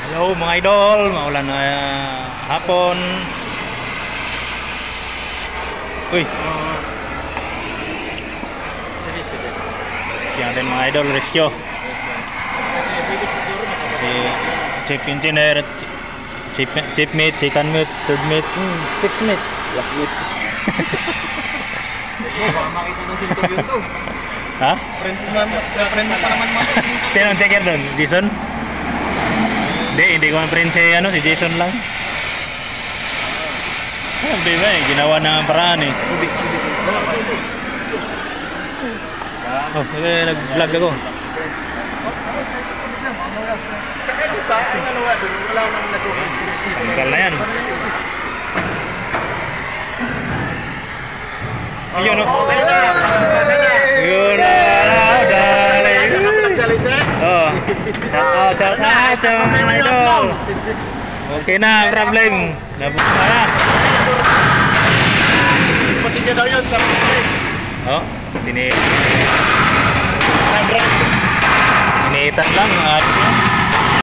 Hello mga idol, maulan na hapon. Uy. Rescue natin mga idol, rescue. Si chief engineer, chief mate, second mate, third mate, sixth mate, last mate. Makita ng sinto yun to. Ha? Friend mo pa naman mga. Sino ang checker doon? Jason? Hindi ko ma-print si Jason lang. Hindi ba ginawa na ang paraan eh. Oh, nag-vlog ako. Tanggal na yan. Ayun o. Yun na, dali. Oh. Ciao mga idol. Okay na, problem. Nabuk na. Patingin daw yun sa Oh, iniitan lang at